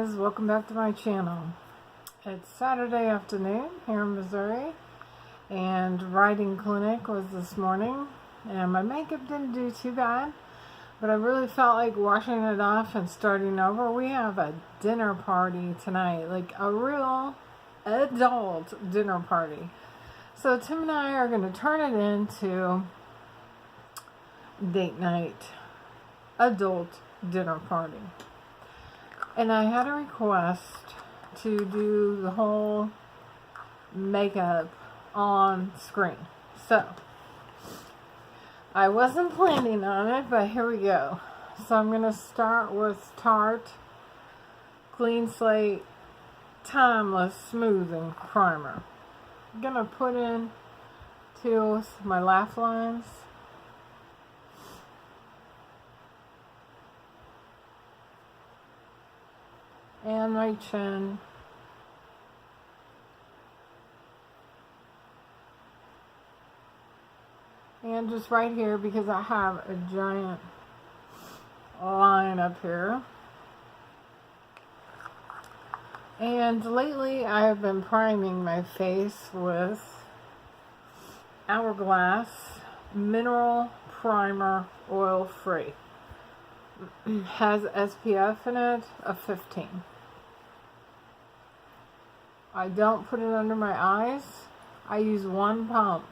guys, welcome back to my channel. It's Saturday afternoon here in Missouri, and writing clinic was this morning, and my makeup didn't do too bad, but I really felt like washing it off and starting over. We have a dinner party tonight, like a real adult dinner party. So Tim and I are going to turn it into date night, adult dinner party. And I had a request to do the whole makeup on screen. So, I wasn't planning on it, but here we go. So I'm going to start with Tarte Clean Slate Timeless Smoothing Primer. I'm going to put in to my laugh lines. And my chin. And just right here, because I have a giant line up here. And lately I have been priming my face with Hourglass Mineral Primer Oil Free. Has SPF in it of 15. I don't put it under my eyes. I use one pump.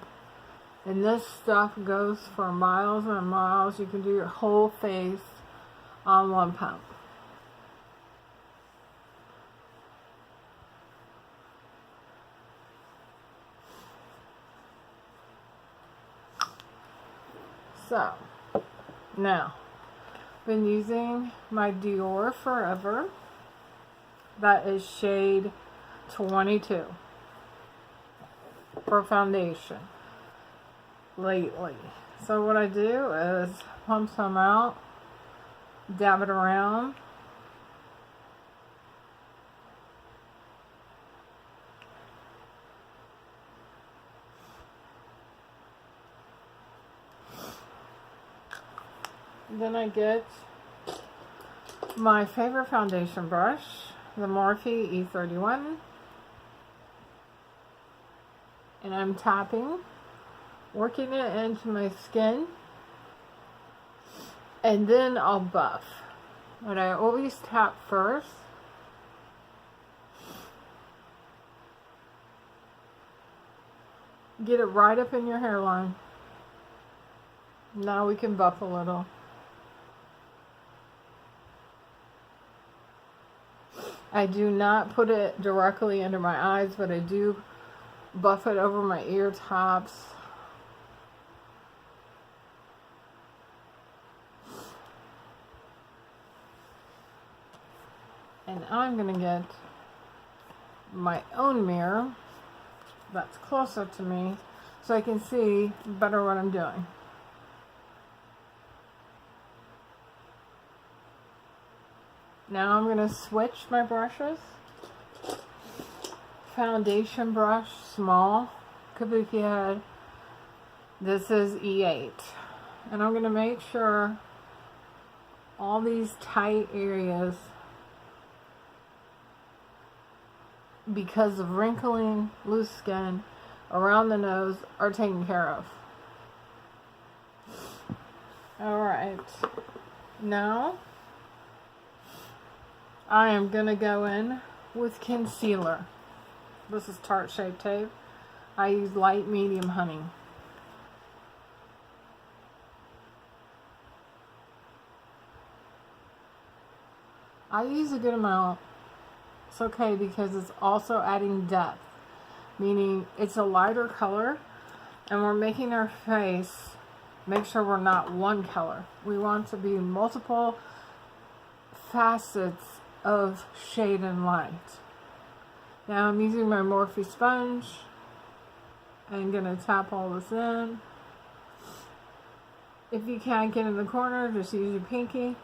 And this stuff goes for miles and miles. You can do your whole face on one pump. So, now, been using my Dior Forever. That is shade 22 for foundation lately. So what I do is pump some out, dab it around, then I get my favorite foundation brush, the Morphe E31, and I'm tapping, working it into my skin, and then I'll buff. But I always tap first. Get it right up in your hairline. Now we can buff a little. I do not put it directly under my eyes, but I do buff it over my ear tops. And I'm going to get my own mirror that's closer to me so I can see better what I'm doing. Now I'm going to switch my brushes. Foundation brush, small, Kabuki head. This is E8. And I'm going to make sure all these tight areas, because of wrinkling, loose skin around the nose, are taken care of. Alright. Now I am going to go in with concealer. This is Tarte Shape Tape. I use light medium honey. I use a good amount. It's okay because it's also adding depth, meaning it's a lighter color, and we're making our face, make sure we're not one color. We want to be multiple facets of shade and light. Now I'm using my Morphe sponge. I'm going to tap all this in. If you can't get in the corner, just use your pinky.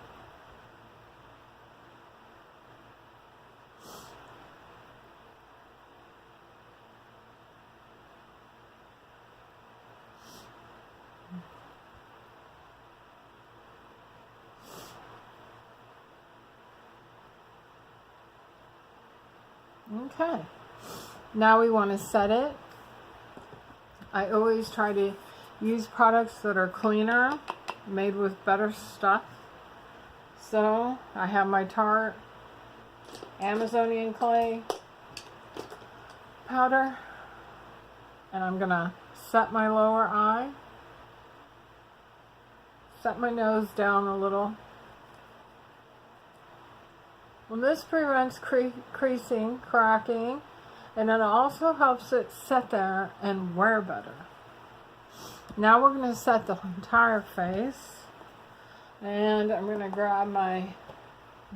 Okay. Now we want to set it. I always try to use products that are cleaner, made with better stuff. So I have my Tarte Amazonian clay powder, and I'm gonna set my lower eye, set my nose down a little. Well, this prevents creasing, cracking, and it also helps it sit there and wear better. Now we're going to set the entire face, and I'm going to grab my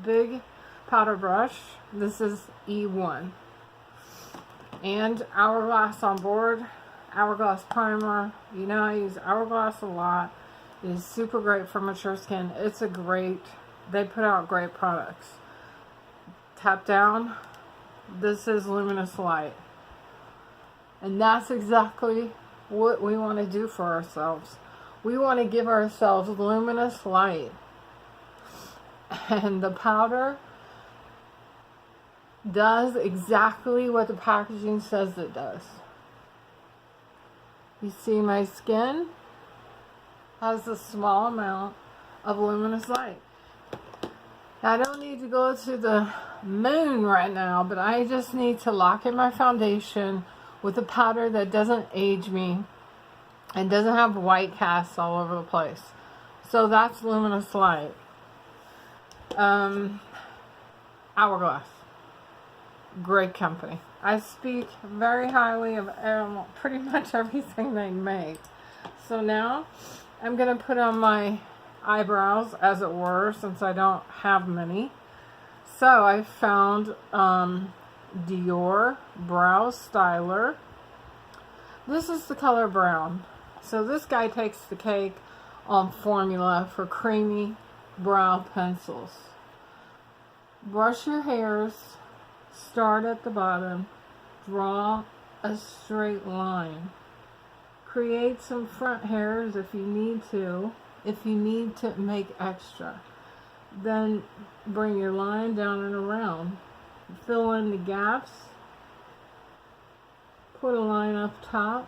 big powder brush. This is E1. And Hourglass on board, Hourglass primer. You know I use Hourglass a lot. It is super great for mature skin. It's a great, they put out great products. Tap down. This is Luminous Light. And that's exactly what we want to do for ourselves. We want to give ourselves luminous light. And the powder does exactly what the packaging says it does. You see my skin has a small amount of luminous light. I don't need to go to the moon right now, but I just need to lock in my foundation with a powder that doesn't age me and doesn't have white casts all over the place. So that's Luminous Light. Hourglass. Great company. I speak very highly of pretty much everything they make. So now I'm going to put on my eyebrows, as it were, since I don't have many. So I found Dior Brow Styler. This is the color brown. So this guy takes the cake on formula for creamy brow pencils. Brush your hairs, start at the bottom, draw a straight line. Create some front hairs if you need to make extra. Then bring your line down and around. Fill in the gaps. Put a line up top.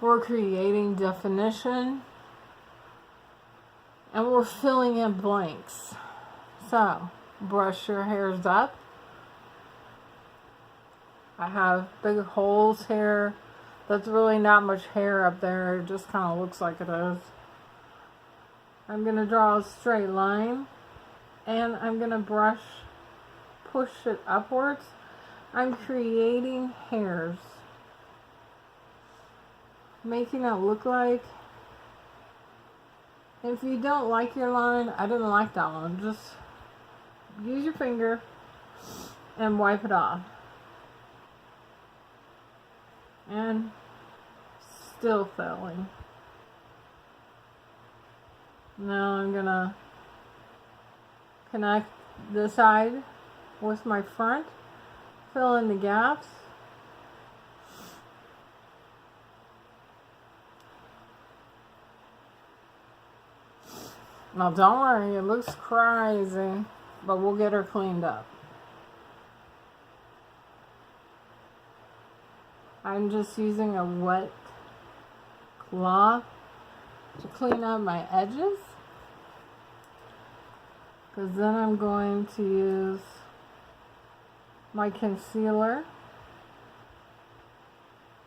We're creating definition. And we're filling in blanks. So, brush your hairs up. I have big holes here. That's really not much hair up there. It just kind of looks like it is. I'm going to draw a straight line. And I'm going to push it upwards. I'm creating hairs. Making it look like. If you don't like your line, I didn't like that one. Just use your finger and wipe it off. And still filling. Now I'm gonna connect this side with my front, fill in the gaps. Now don't worry, it looks crazy, but we'll get her cleaned up. I'm just using a wet cloth to clean up my edges. Because then I'm going to use my concealer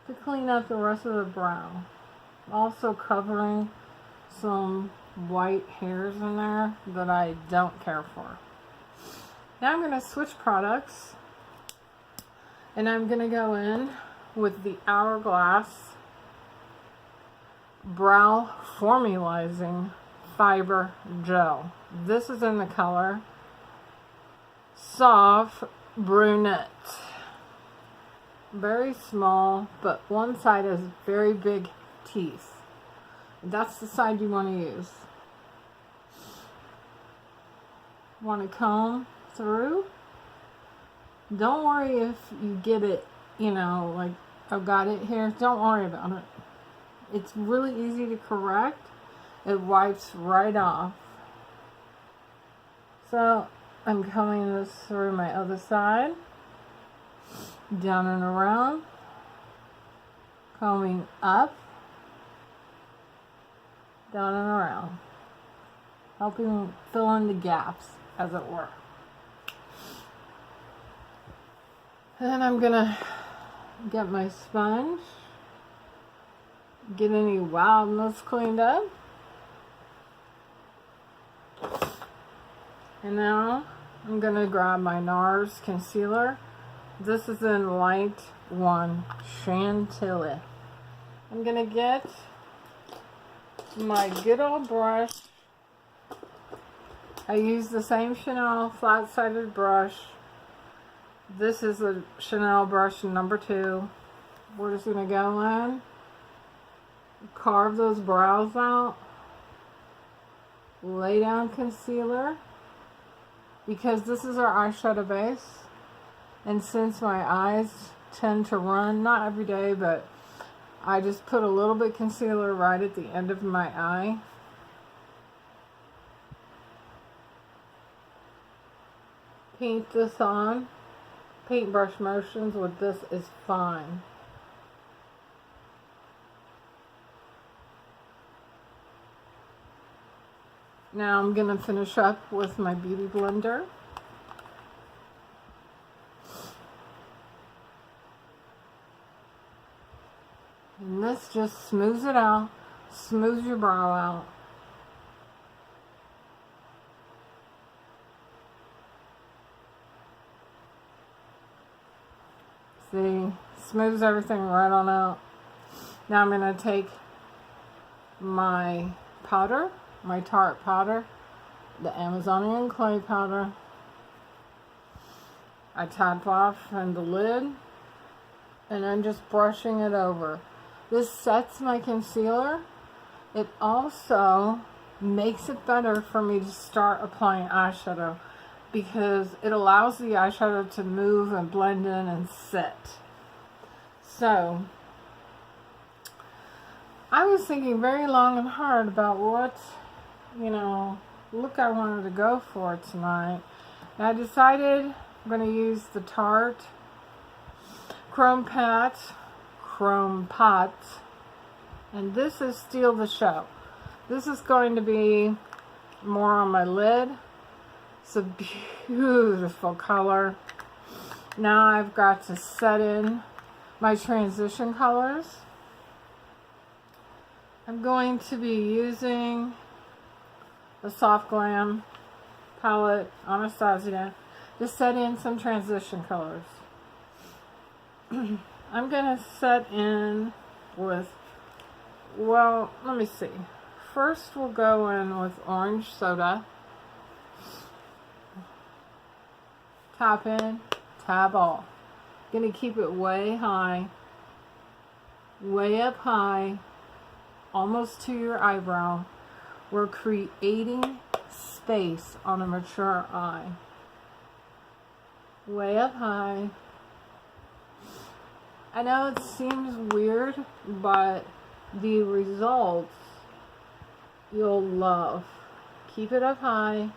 to clean up the rest of the brow. Also covering some white hairs in there that I don't care for. Now I'm going to switch products. And I'm going to go in with the Hourglass Brow Formalizing Fiber Gel. This is in the color Sauve Brunette. Very small, but one side has very big teeth. That's the side you want to use. Want to comb through. Don't worry if you get it, like I've got it here. Don't worry about it. It's really easy to correct. It wipes right off. So I'm combing this through my other side, down and around, combing up, down and around, helping fill in the gaps, as it were. And then I'm gonna get my sponge, get any wildness cleaned up. And now I'm gonna grab my NARS concealer. This is in Light 1 Chantilly. I'm gonna get my good old brush. I use the same Chanel flat-sided brush. This is a Chanel brush number 2. We're just gonna go in, carve those brows out, lay down concealer, because this is our eyeshadow base. And since my eyes tend to run, not every day, but I just put a little bit concealer right at the end of my eye. Paint this on. Paintbrush motions with this is fine. Now I'm going to finish up with my Beauty Blender. And this just smooths it out, smooths your brow out. See, smooths everything right on out. Now I'm going to take my powder, my Tarte powder, the Amazonian clay powder. I tap off on the lid, and I'm just brushing it over. This sets my concealer. It also makes it better for me to start applying eyeshadow, because it allows the eyeshadow to move and blend in and sit. So, I was thinking very long and hard about what, look I wanted to go for tonight. And I decided I'm going to use the Tarte Chrome Pot, and this is Steal the Show. This is going to be more on my lid. It's a beautiful color. Now I've got to set in my transition colors. I'm going to be using the Soft Glam palette, Anastasia, to set in some transition colors. I'm going to set in with, well, let me see. First we'll go in with Orange Soda. Tap in, tab off. Gonna keep it way high, way up high, almost to your eyebrow. We're creating space on a mature eye. Way up high. I know it seems weird, but the results you'll love. Keep it up high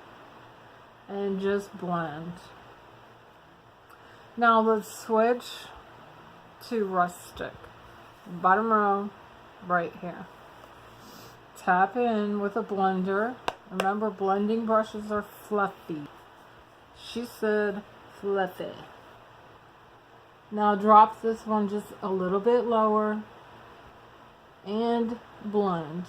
and just blend. Now let's switch to Rustic. Bottom row, right here. Tap in with a blender. Remember, blending brushes are fluffy. She said fluffy. Now drop this one just a little bit lower and blend.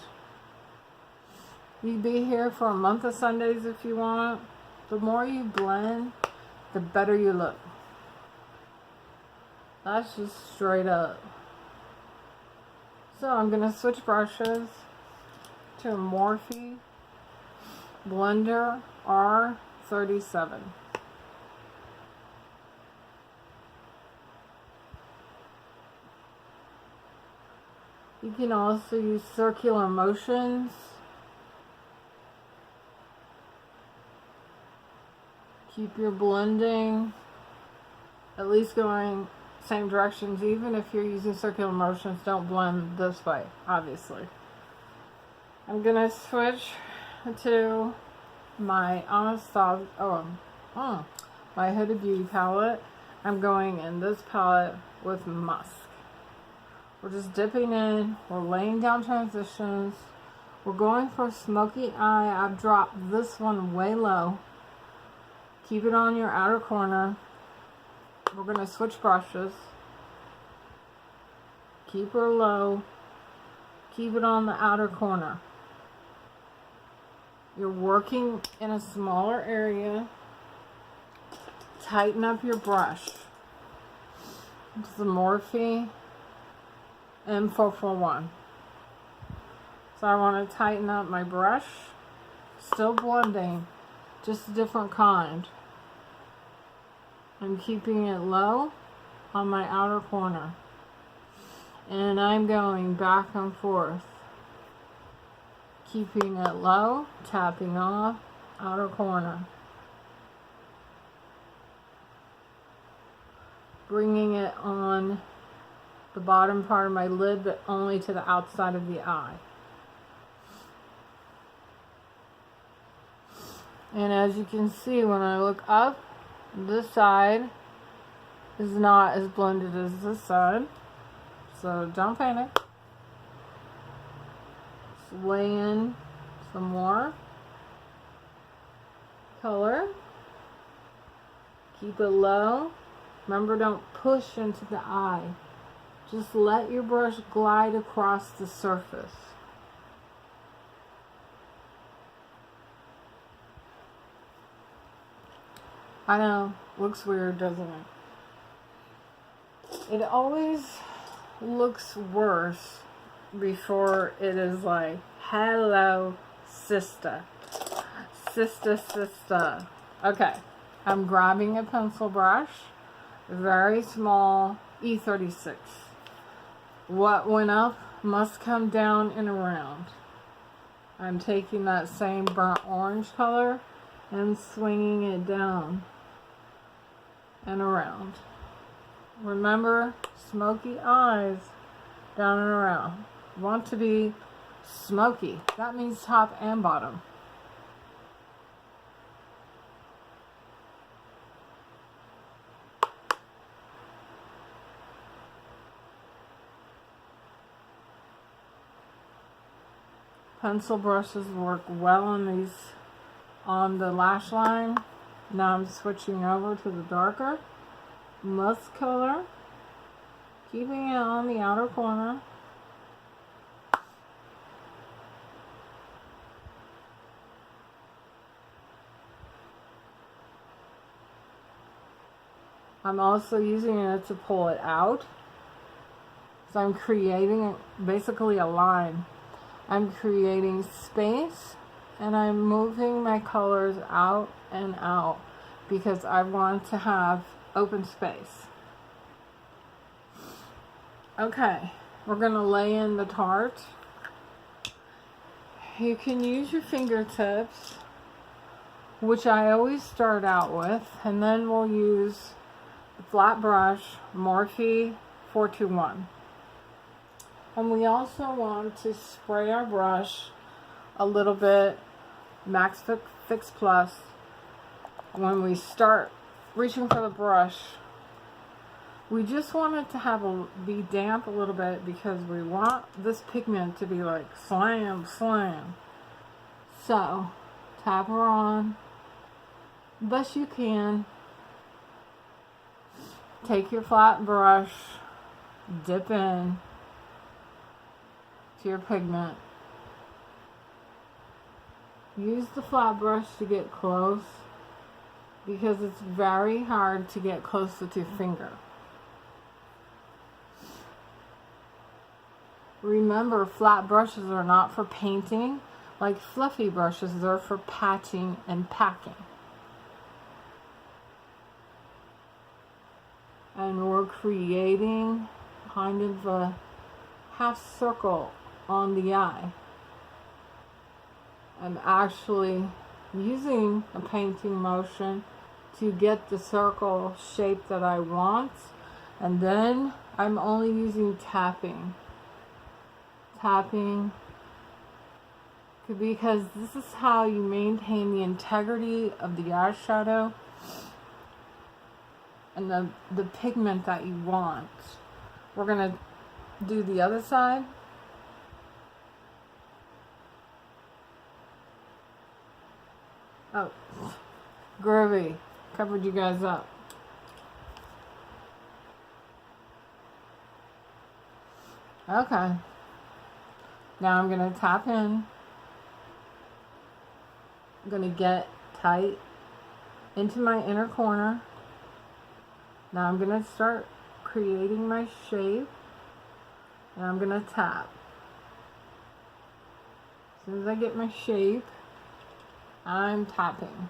You'd be here for a month of Sundays if you want. The more you blend, the better you look. That's just straight up. So I'm going to switch brushes to Morphe Blender R37. You can also use circular motions. Keep your blending at least going same directions. Even if you're using circular motions, don't blend this way, obviously. I'm gonna switch to my Anastasia, my Huda Beauty palette. I'm going in this palette with Musk. We're just dipping in. We're laying down transitions. We're going for smoky eye. I've dropped this one way low. Keep it on your outer corner. We're going to switch brushes. Keep her low. Keep it on the outer corner. You're working in a smaller area. Tighten up your brush. It's the Morphe M441. So I want to tighten up my brush. Still blending, just a different kind. I'm keeping it low on my outer corner. And I'm going back and forth. Keeping it low, tapping off, outer corner. Bringing it on the bottom part of my lid, but only to the outside of the eye. And as you can see, when I look up, this side is not as blended as this side. So don't panic. Just lay in some more color. Keep it low. Remember, don't push into the eye. Just let your brush glide across the surface. I know, looks weird, doesn't it? It always looks worse before it is like, hello, sister. Sister. Okay, I'm grabbing a pencil brush, very small, E36. What went up must come down and around. I'm taking that same burnt orange color and swinging it down and around. Remember, smoky eyes, down and around. Want to be smoky. That means top and bottom. Pencil brushes work well on the lash line. Now I'm switching over to the darker musk color, keeping it on the outer corner. I'm also using it to pull it out. So I'm creating basically a line. I'm creating space and I'm moving my colors out and out because I want to have open space. Okay, we're going to lay in the Tarte. You can use your fingertips, which I always start out with, and then we'll use the flat brush, Morphe 421. And we also want to spray our brush a little bit Max Fix Plus when we start reaching for the brush. We just want it to be damp a little bit because we want this pigment to be like slam, slam. So, tap her on best you can. Take your flat brush, dip in to your pigment. Use the flat brush to get close because it's very hard to get close with your finger. Remember, flat brushes are not for painting like fluffy brushes. They're for patching and packing. And we're creating kind of a half circle on the eye. I'm actually using a painting motion to get the circle shape that I want, and then I'm only using tapping because this is how you maintain the integrity of the eyeshadow and the pigment that you want. We're going to do the other side. Oh, groovy. Covered you guys up. Okay. Now I'm going to tap in. I'm going to get tight into my inner corner. Now I'm going to start creating my shape. And I'm going to tap. As soon as I get my shape, I'm tapping.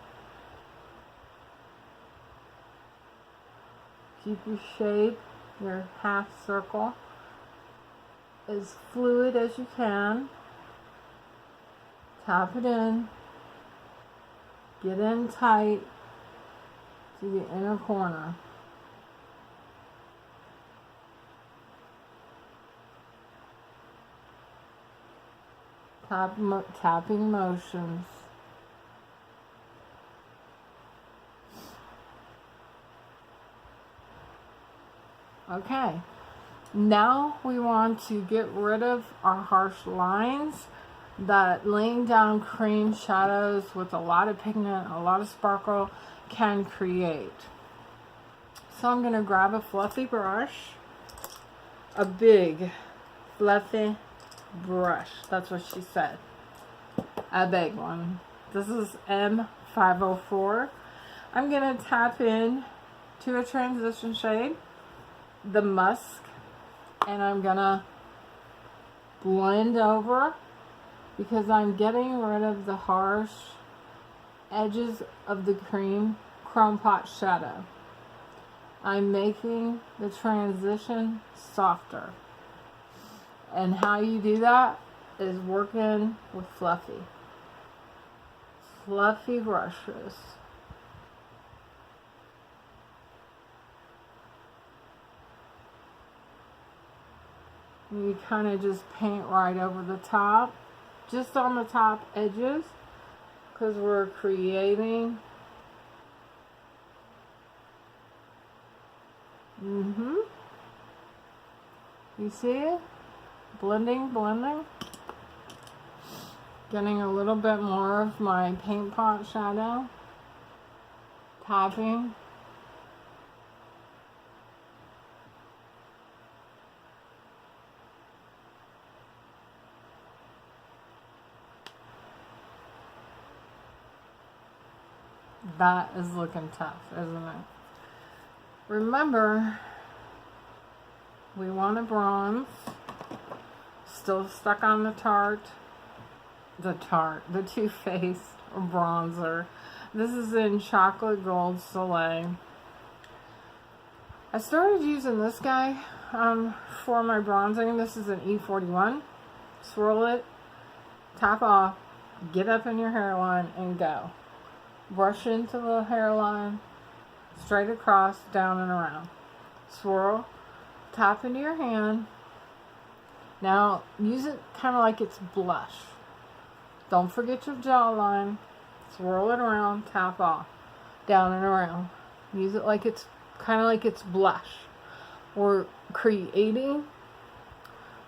Keep your shape, your half circle, as fluid as you can. Tap it in. Get in tight to the inner corner. Tapping motions. Okay, now we want to get rid of our harsh lines that laying down cream shadows with a lot of pigment, a lot of sparkle can create. So I'm going to grab a fluffy brush, a big fluffy brush. That's what she said. A big one. This is M504. I'm going to tap in to a transition shade, the musk, and I'm gonna blend over because I'm getting rid of the harsh edges of the chrome pot shadow. I'm making the transition softer, and how you do that is working with fluffy brushes. You kind of just paint right over the top, just on the top edges, because we're creating. You see it? Blending. Getting a little bit more of my paint pot shadow. Tapping. That is looking tough, isn't it? Remember, we want a bronze. Still stuck on the Too Faced bronzer. This is in Chocolate Gold Soleil. I started using this guy for my bronzing. This is an E41. Swirl it, tap off, get up in your hairline, and go. Brush into the hairline, straight across, down and around. Swirl, tap into your hand. Now, use it kind of like it's blush. Don't forget your jawline. Swirl it around, tap off, down and around. Use it like it's kind of like it's blush. We're creating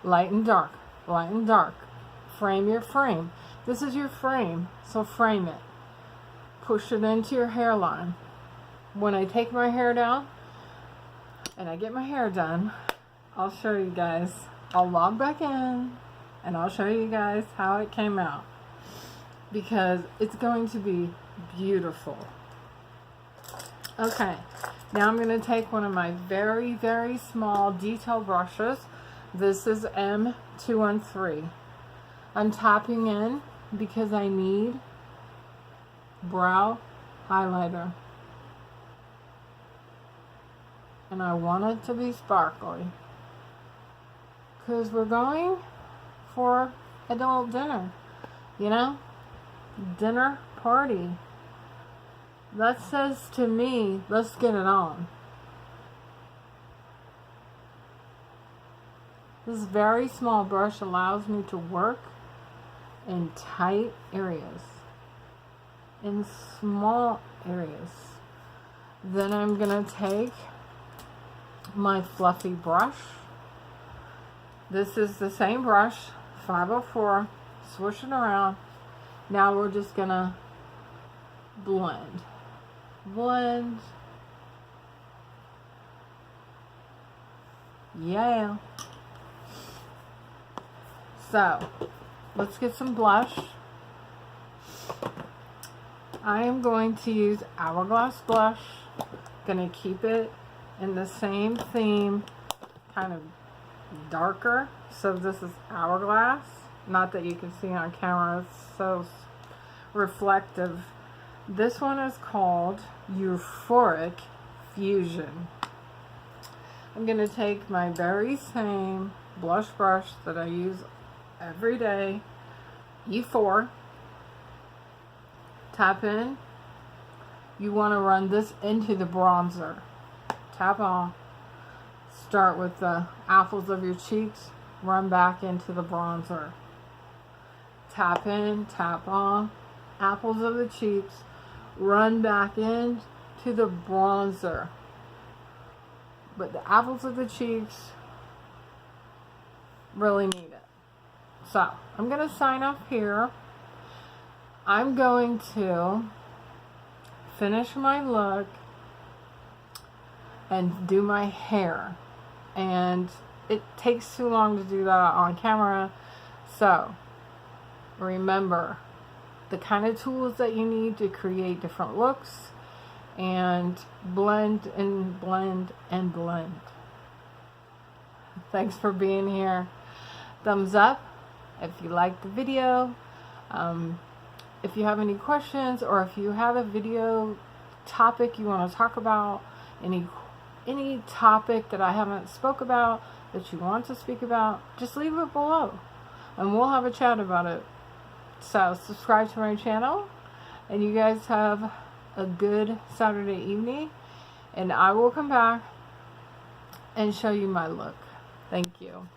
light and dark, light and dark. Frame your frame. This is your frame, so frame it. Push it into your hairline. When I take my hair down and I get my hair done, I'll show you guys. I'll log back in and I'll show you guys how it came out, because it's going to be beautiful. Okay, now I'm going to take one of my very, very small detail brushes. This is M213. I'm tapping in because I need brow highlighter. And I want it to be sparkly, because we're going for adult dinner, you know, dinner party. That says to me, let's get it on. This very small brush allows me to work in tight areas, in small areas. Then I'm going to take my fluffy brush. This is the same brush, 504, swish it around. Now we're just going to blend. Blend. Yeah. So, let's get some blush. I am going to use Hourglass blush. Gonna keep it in the same theme, kind of darker. So this is Hourglass. Not that you can see on camera, it's so reflective. This one is called Euphoric Fusion. I'm gonna take my very same blush brush that I use every day, E4. Tap in. You want to run this into the bronzer. Tap on. Start with the apples of your cheeks. Run back into the bronzer. Tap in, tap on. Apples of the cheeks. Run back in to the bronzer. But the apples of the cheeks really need it. So, I'm going to sign off here. I'm going to finish my look and do my hair. And it takes too long to do that on camera. So, remember the kind of tools that you need to create different looks and blend and blend and blend. Thanks for being here. Thumbs up if you liked the video. If you have any questions, or if you have a video topic you want to talk about, any topic that I haven't spoke about that you want to speak about, just leave it below and we'll have a chat about it. So subscribe to my channel, and you guys have a good Saturday evening, and I will come back and show you my look. Thank you.